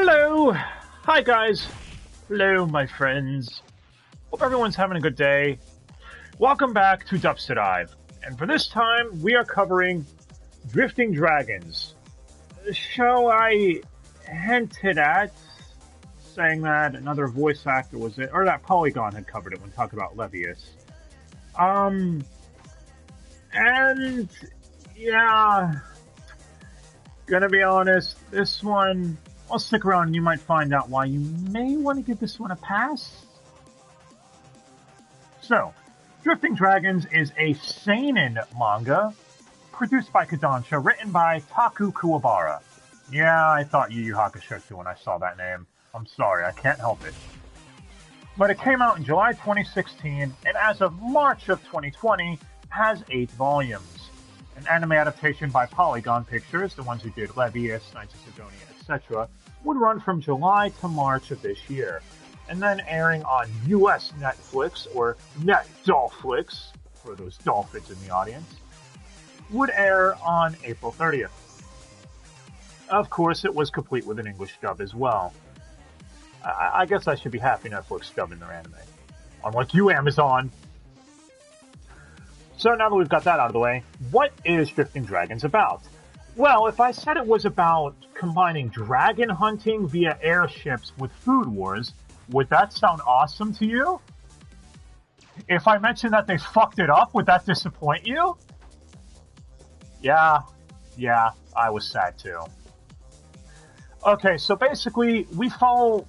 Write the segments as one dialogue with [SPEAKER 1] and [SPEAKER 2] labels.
[SPEAKER 1] Hello! Hi guys! Hello my friends. Hope everyone's having a good day. Welcome back to Dubster. And for this time, we are covering Drifting Dragons. The show I hinted at, saying that another voice actor was it, or that Polygon had covered it when talking about Levius. And yeah, gonna be honest, this one, I'll stick around and you might find out why you may want to give this one a pass. So, Drifting Dragons is a seinen manga produced by Kodansha, written by Taku Kuwabara. Yeah, I thought Yu Yu Hakusho too when I saw that name. I'm sorry, I can't help it. But it came out in July 2016, and as of March of 2020, has 8 volumes. An anime adaptation by Polygon Pictures, the ones who did Levius, Knights of Sidonia, etc., would run from July to March of this year, and then airing on US Netflix, or NetDolflix, for those dolphins in the audience, would air on April 30th. Of course, it was complete with an English dub as well. I guess I should be happy Netflix dubbing their anime. Unlike you, Amazon. So now that we've got that out of the way, what is Drifting Dragons about? Well, if I said it was about combining dragon hunting via airships with food wars, would that sound awesome to you? If I mentioned that they fucked it up, would that disappoint you? Yeah, I was sad too. Okay, so basically, we follow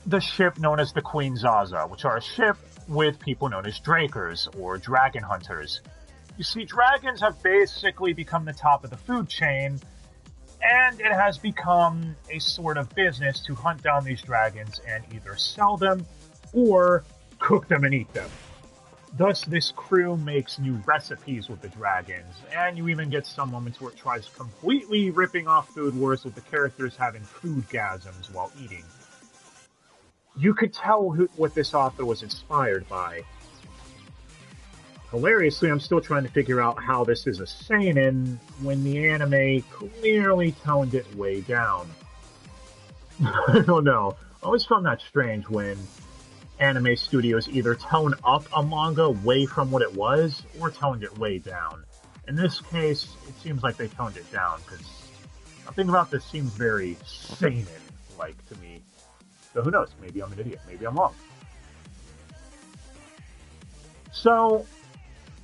[SPEAKER 1] the ship known as the Queen Zaza, which are a ship with people known as Drakers, or dragon hunters. You see, dragons have basically become the top of the food chain, and it has become a sort of business to hunt down these dragons and either sell them or cook them and eat them. Thus, this crew makes new recipes with the dragons, and you even get some moments where it tries completely ripping off Food Wars with the characters having food-gasms while eating. You could tell what this author was inspired by. Hilariously, I'm still trying to figure out how this is a seinen when the anime clearly toned it way down. I don't know. I always found that strange when anime studios either tone up a manga way from what it was, or toned it way down. In this case, it seems like they toned it down, because something about this seems very seinen-like to me. So who knows? Maybe I'm an idiot. Maybe I'm wrong. So,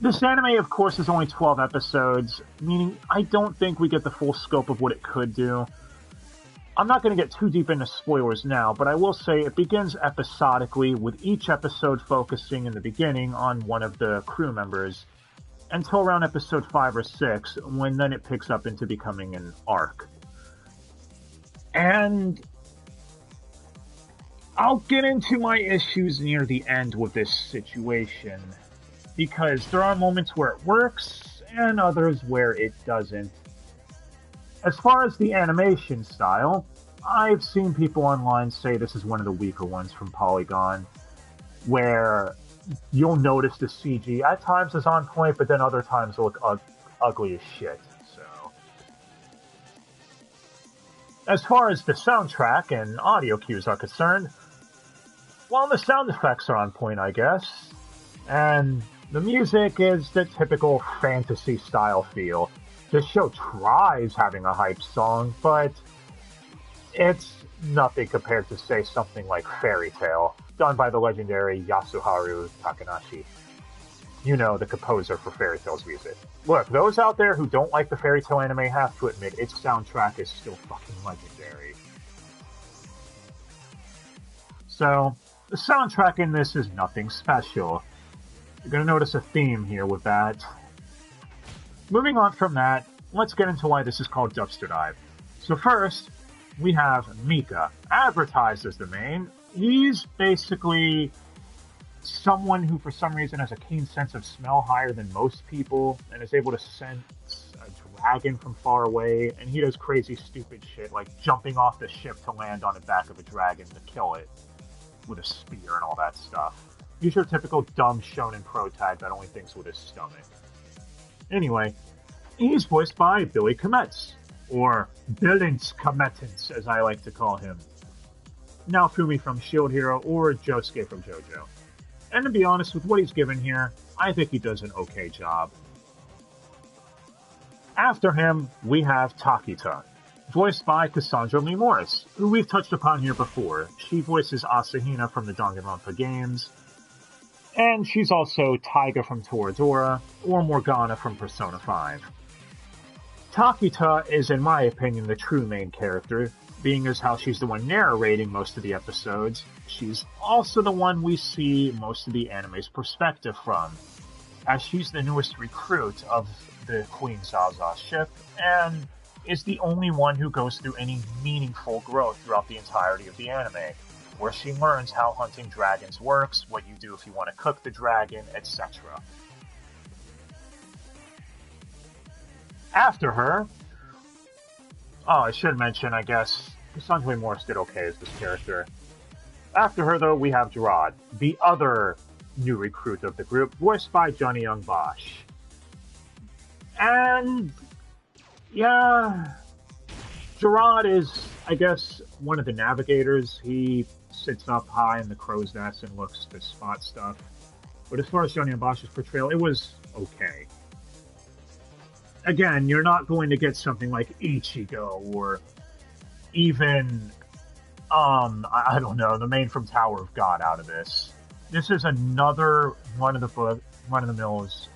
[SPEAKER 1] this anime, of course, is only 12 episodes, meaning I don't think we get the full scope of what it could do. I'm not going to get too deep into spoilers now, but I will say it begins episodically, with each episode focusing in the beginning on one of the crew members, until around episode 5 or 6, when then it picks up into becoming an arc. And I'll get into my issues near the end with this situation, because there are moments where it works, and others where it doesn't. As far as the animation style, I've seen people online say this is one of the weaker ones from Polygon, where you'll notice the CG at times is on point, but then other times will look ugly as shit. So, as far as the soundtrack and audio cues are concerned, well, the sound effects are on point, I guess, and the music is the typical fantasy-style feel. This show tries having a hype song, but it's nothing compared to, say, something like Fairy Tail, done by the legendary Yasuharu Takanashi. You know, the composer for Fairy Tail's music. Look, those out there who don't like the Fairy Tail anime have to admit its soundtrack is still fucking legendary. So, the soundtrack in this is nothing special. You're going to notice a theme here with that. Moving on from that, let's get into why this is called Dubster Dive. So first, we have Mika, advertised as the main. He's basically someone who for some reason has a keen sense of smell higher than most people, and is able to sense a dragon from far away, and he does crazy stupid shit like jumping off the ship to land on the back of a dragon to kill it with a spear and all that stuff. He's your typical dumb shonen pro tag that only thinks with his stomach. Anyway, he's voiced by Billy Kometz, or Billings Kametins, as I like to call him. Naofumi from Shield Hero, or Josuke from JoJo. And to be honest, with what he's given here, I think he does an okay job. After him, we have Takita, voiced by Cassandra Lee Morris, who we've touched upon here before. She voices Asahina from the Danganronpa games, and she's also Taiga from Toradora, or Morgana from Persona 5. Takita is, in my opinion, the true main character, being as how she's the one narrating most of the episodes. She's also the one we see most of the anime's perspective from, as she's the newest recruit of the Queen Zaza ship, and is the only one who goes through any meaningful growth throughout the entirety of the anime, where she learns how hunting dragons works, what you do if you want to cook the dragon, etc. After her, I should mention, I guess, Cassandra Morris did okay as this character. After her, though, we have Gerard, the other new recruit of the group, voiced by Johnny Young Bosch. And, yeah, Gerard is, I guess, one of the navigators. He sits up high in the crow's nest and looks to spot stuff. But as far as Johnny Young Bosch's portrayal, it was okay. Again, you're not going to get something like Ichigo or even, I don't know, the main from Tower of God out of this. This is another run-of-the-mills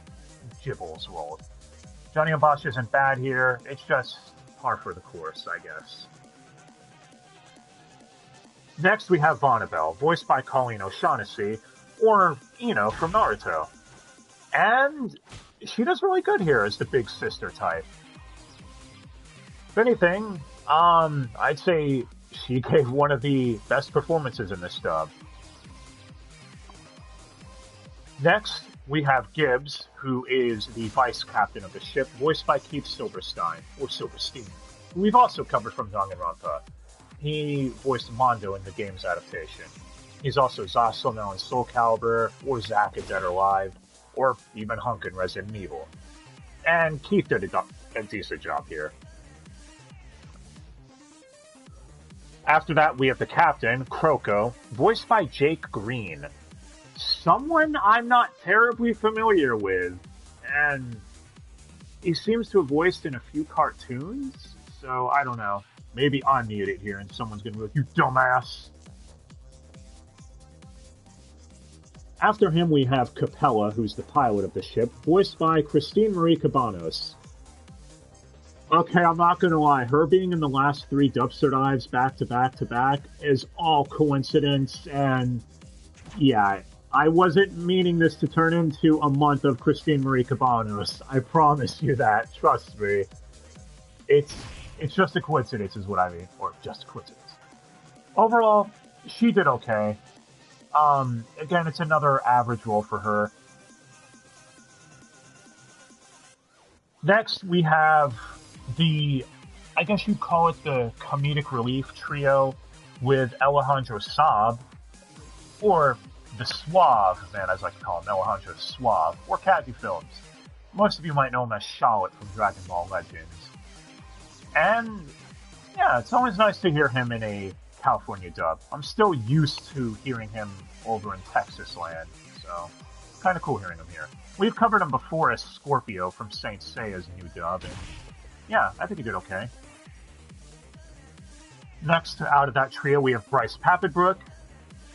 [SPEAKER 1] Gibbles role. Johnny and Bosch isn't bad here. It's just par for the course, I guess. Next, we have Vonabelle, voiced by Colleen O'Shaughnessy, or Ino from Naruto. And she does really good here as the big sister type. If anything, I'd say she gave one of the best performances in this dub. Next, we have Gibbs, who is the vice captain of the ship, voiced by Keith Silverstein, or Silverstein, who we've also covered from Danganronpa. He voiced Mondo in the game's adaptation. He's also Zasolno in Soul Calibur, or Zack in Dead or Alive, or even Hunk in Resident Evil. And Keith did a decent job here. After that, we have the captain, Kroko, voiced by Jake Green. Someone I'm not terribly familiar with, and he seems to have voiced in a few cartoons, so I don't know. Maybe I'm muted here and someone's gonna be like, you dumbass! After him, we have Capella, who's the pilot of the ship, voiced by Christine Marie Cabanos. Okay, I'm not gonna lie, her being in the last 3 Dubster dives back to back to back is all coincidence, and yeah, I wasn't meaning this to turn into a month of Christine Marie Cabanos. I promise you that, trust me. It's just a coincidence is what I mean, or just a coincidence. Overall, she did okay. Again, it's another average role for her. Next, we have I guess you'd call it the comedic relief trio with Alejandro Saab, or the Suave, man, as I like to call him, Alejandro Suave, or Kaiju Films. Most of you might know him as Charlotte from Dragon Ball Legends. And, yeah, it's always nice to hear him in a California dub. I'm still used to hearing him over in Texas land, so kind of cool hearing him here. We've covered him before as Scorpio from Saint Seiya's new dub, and yeah, I think he did okay. Next, out of that trio, we have Bryce Papenbrook,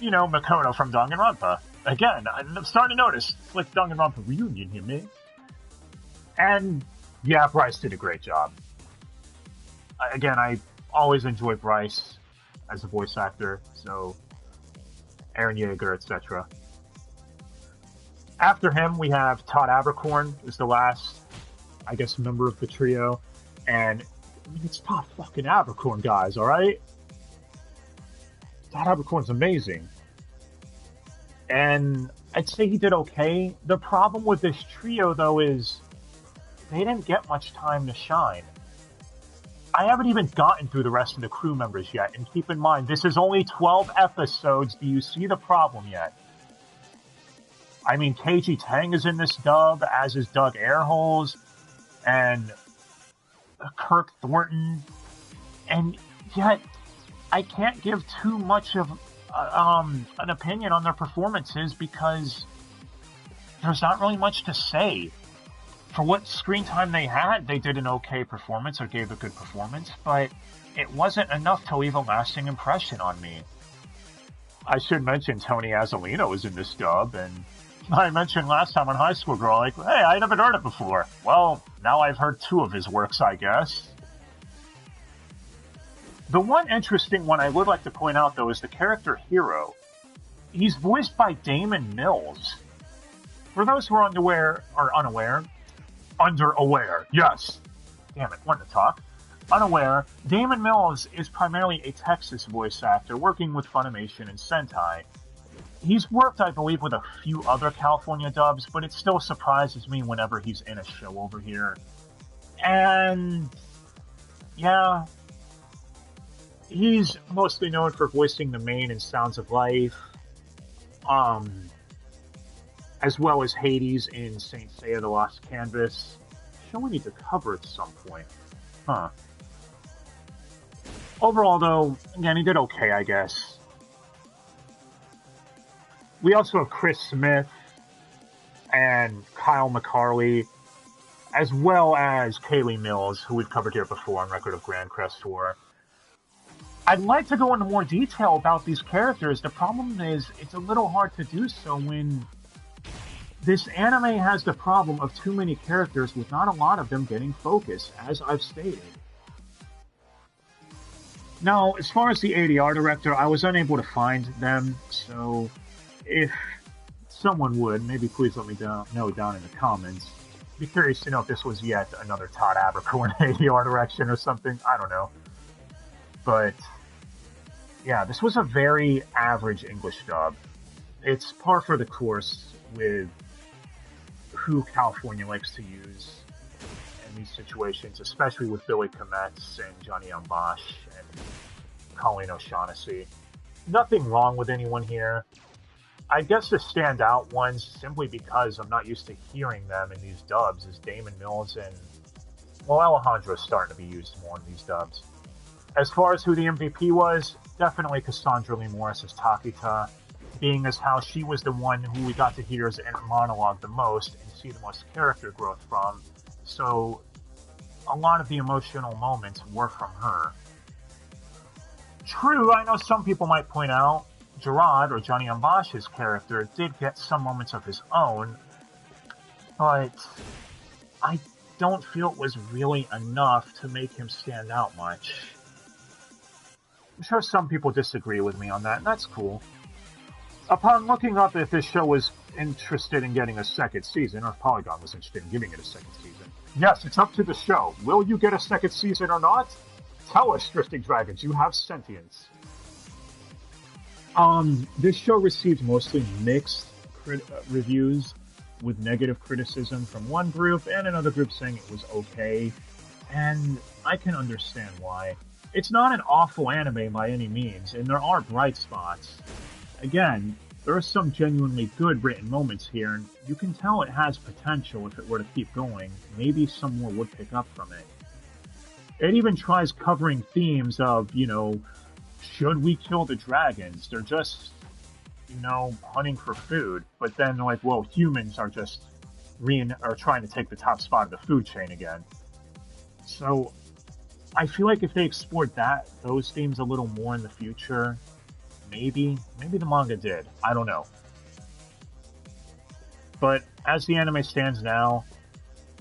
[SPEAKER 1] Makoto from Danganronpa. Again, I'm starting to notice, it's like Danganronpa reunion here, man. And yeah, Bryce did a great job. Again, I always enjoy Bryce as a voice actor, so Aaron Yeager, etc. After him, we have Todd Abercorn, who's the last, I guess, member of the trio. And, I mean, it's Todd fucking Abercorn, guys, alright? Todd Abercorn's amazing. And I'd say he did okay. The problem with this trio, though, is they didn't get much time to shine. I haven't even gotten through the rest of the crew members yet, and keep in mind, this is only 12 episodes. Do you see the problem yet? I mean, Keiji Tang is in this dub, as is Doug Airholes, and Kirk Thornton, and yet I can't give too much of an opinion on their performances because there's not really much to say. For what screen time they had, they did an okay performance or gave a good performance, but it wasn't enough to leave a lasting impression on me. I should mention Tony Azzolino was in this dub, and I mentioned last time on High School Girl, like, hey, I never heard it before. Well, now I've heard 2 of his works, I guess. The one interesting one I would like to point out, though, is the character Hero. He's voiced by Damon Mills. For those who are underaware, yes. Damn it, wanted to talk. Unaware, Damon Mills is primarily a Texas voice actor working with Funimation and Sentai. He's worked, I believe, with a few other California dubs, but it still surprises me whenever he's in a show over here. And yeah, he's mostly known for voicing the main in Sounds of Life, as well as Hades in Saint Seiya the Lost Canvas. Show we need to cover at some point. Huh. Overall, though, again, he did okay, I guess. We also have Chris Smith and Kyle McCarley, as well as Kaylee Mills, who we've covered here before on Record of Grand Crest Tour. I'd like to go into more detail about these characters. The problem is, it's a little hard to do so when this anime has the problem of too many characters with not a lot of them getting focus, as I've stated. Now, as far as the ADR director, I was unable to find them, so if someone would, maybe please let me know down in the comments. Be curious to know if this was yet another Todd Abercorn ADR direction or something. I don't know. But, yeah, this was a very average English dub. It's par for the course with who California likes to use in these situations, especially with Billy Kometz and Johnny Ambash and Colleen O'Shaughnessy. Nothing wrong with anyone here. I guess the standout ones, simply because I'm not used to hearing them in these dubs, is Damon Mills and, well, Alejandro's starting to be used more in these dubs. As far as who the MVP was, definitely Cassandra Lee Morris as Takita, being as how she was the one who we got to hear as inner monologue the most and see the most character growth from. So a lot of the emotional moments were from her. True, I know some people might point out Gerard, or Johnny Ambash's character, did get some moments of his own, but I don't feel it was really enough to make him stand out much. I'm sure some people disagree with me on that, and that's cool. Upon looking up if this show was interested in getting a second season, or if Polygon was interested in giving it a second season, yes, it's up to the show. Will you get a second season or not? Tell us, Drifting Dragons, you have sentience. This show received mostly mixed reviews, with negative criticism from one group and another group saying it was okay, and I can understand why. It's not an awful anime by any means, and there are bright spots. Again, there are some genuinely good written moments here, and you can tell it has potential if it were to keep going. Maybe some more would pick up from it. It even tries covering themes of, should we kill the dragons? They're just, hunting for food. But then they're like, well, humans are just trying to take the top spot of the food chain again. So I feel like if they explored those themes a little more in the future, maybe the manga did. I don't know. But as the anime stands now,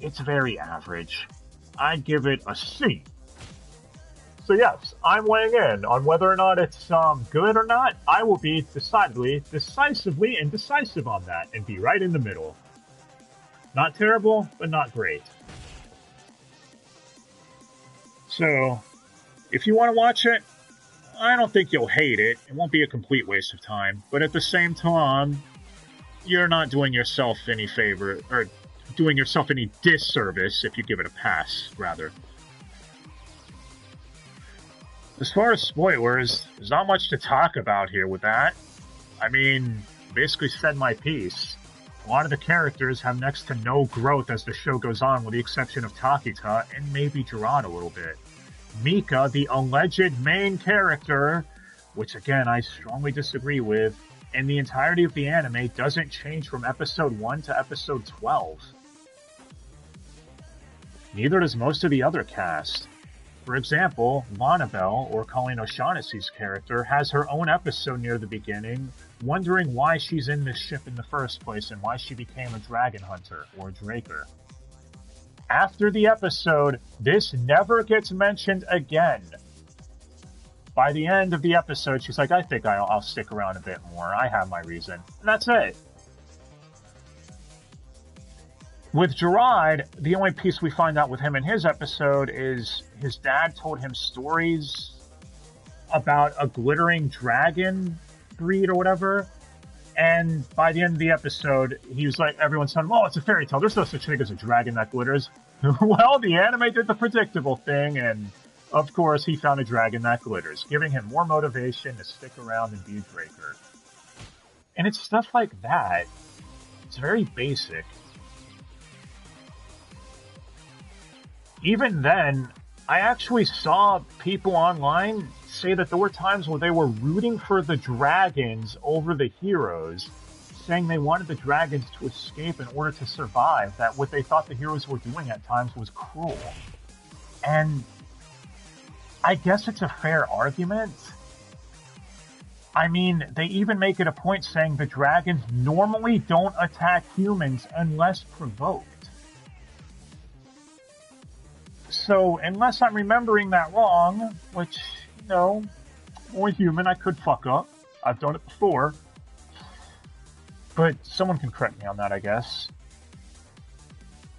[SPEAKER 1] it's very average. I'd give it a C. So yes, I'm weighing in on whether or not it's good or not. I will be decisively indecisive on that and be right in the middle. Not terrible, but not great. So, if you want to watch it, I don't think you'll hate it. It won't be a complete waste of time. But at the same time, you're not doing yourself any favor, or doing yourself any disservice if you give it a pass, rather. As far as spoilers, there's not much to talk about here with that. I mean, basically said my piece. A lot of the characters have next to no growth as the show goes on, with the exception of Takita and maybe Gerard a little bit. Mika, the alleged main character, which again I strongly disagree with, and the entirety of the anime doesn't change from episode 1 to episode 12. Neither does most of the other cast. For example, Lanabelle, or Colleen O'Shaughnessy's character, has her own episode near the beginning, wondering why she's in this ship in the first place and why she became a dragon hunter, or draker. After the episode, this never gets mentioned again. By the end of the episode, she's like, I think I'll stick around a bit more. I have my reason. And that's it. With Gerard, the only piece we find out with him in his episode is his dad told him stories about a glittering dragon breed or whatever. And by the end of the episode, he was like, everyone's telling him, oh, it's a fairy tale. There's no such thing as a dragon that glitters. Well, the anime did the predictable thing, and of course, he found a dragon that glitters, giving him more motivation to stick around and be a draker. And it's stuff like that. It's very basic. Even then, I actually saw people online say that there were times where they were rooting for the dragons over the heroes, saying they wanted the dragons to escape in order to survive, that what they thought the heroes were doing at times was cruel. And I guess it's a fair argument. I mean, they even make it a point saying the dragons normally don't attack humans unless provoked. So, unless I'm remembering that wrong, which, you know, we're human, I could fuck up. I've done it before. But someone can correct me on that, I guess.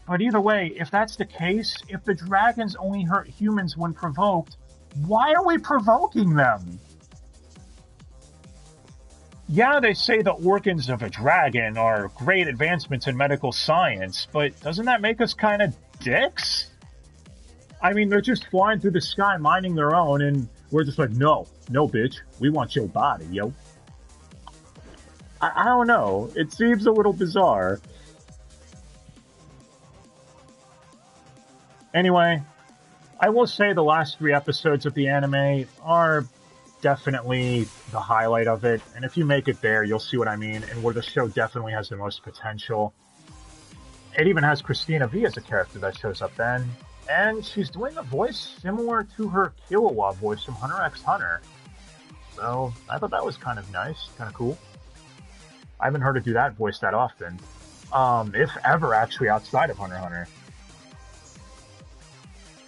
[SPEAKER 1] But either way, if that's the case, if the dragons only hurt humans when provoked, why are we provoking them? Yeah, they say the organs of a dragon are great advancements in medical science, but doesn't that make us kind of dicks? I mean, they're just flying through the sky, minding their own, and we're just like, no, bitch, we want your body, yo. I don't know, it seems a little bizarre. Anyway, I will say the last 3 episodes of the anime are definitely the highlight of it, and if you make it there, you'll see what I mean, and where the show definitely has the most potential. It even has Christina V as a character that shows up then, and she's doing a voice similar to her Killua voice from Hunter x Hunter. So, I thought that was kind of nice, kind of cool. I haven't heard her do that voice that often. If ever, actually, outside of Hunter x Hunter.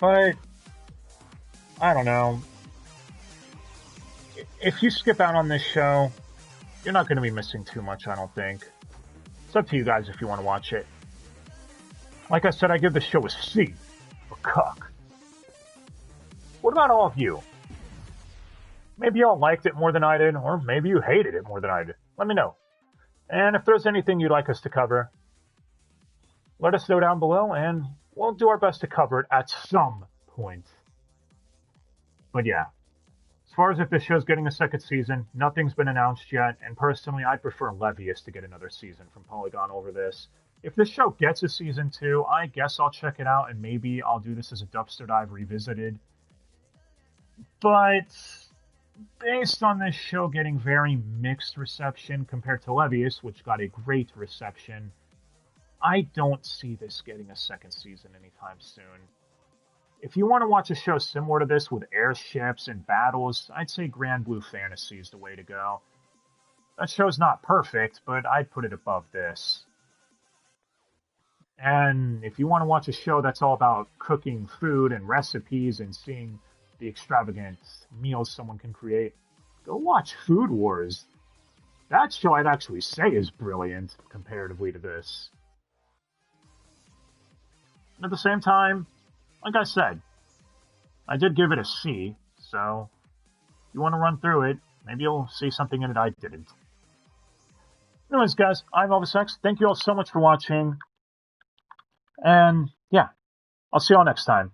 [SPEAKER 1] But, I don't know. If you skip out on this show, you're not going to be missing too much, I don't think. It's up to you guys if you want to watch it. Like I said, I give this show a C for cuck. What about all of you? Maybe y'all liked it more than I did, or maybe you hated it more than I did. Let me know. And if there's anything you'd like us to cover, let us know down below, and we'll do our best to cover it at some point. But yeah, as far as if this show's getting a second season, nothing's been announced yet, and personally, I'd prefer Levius to get another season from Polygon over this. If this show gets a season 2, I guess I'll check it out, and maybe I'll do this as a Dubster Dive Revisited. But based on this show getting very mixed reception compared to Levius, which got a great reception, I don't see this getting a second season anytime soon. If you want to watch a show similar to this with airships and battles, I'd say Grand Blue Fantasy is the way to go. That show's not perfect, but I'd put it above this. And if you want to watch a show that's all about cooking food and recipes and seeing the extravagant meals someone can create, go watch Food Wars. That show I'd actually say is brilliant comparatively to this. And at the same time, like I said, I did give it a C, so if you want to run through it, maybe you'll see something in it I didn't. Anyways, guys, I'm Elvis X. Thank you all so much for watching. And yeah, I'll see you all next time.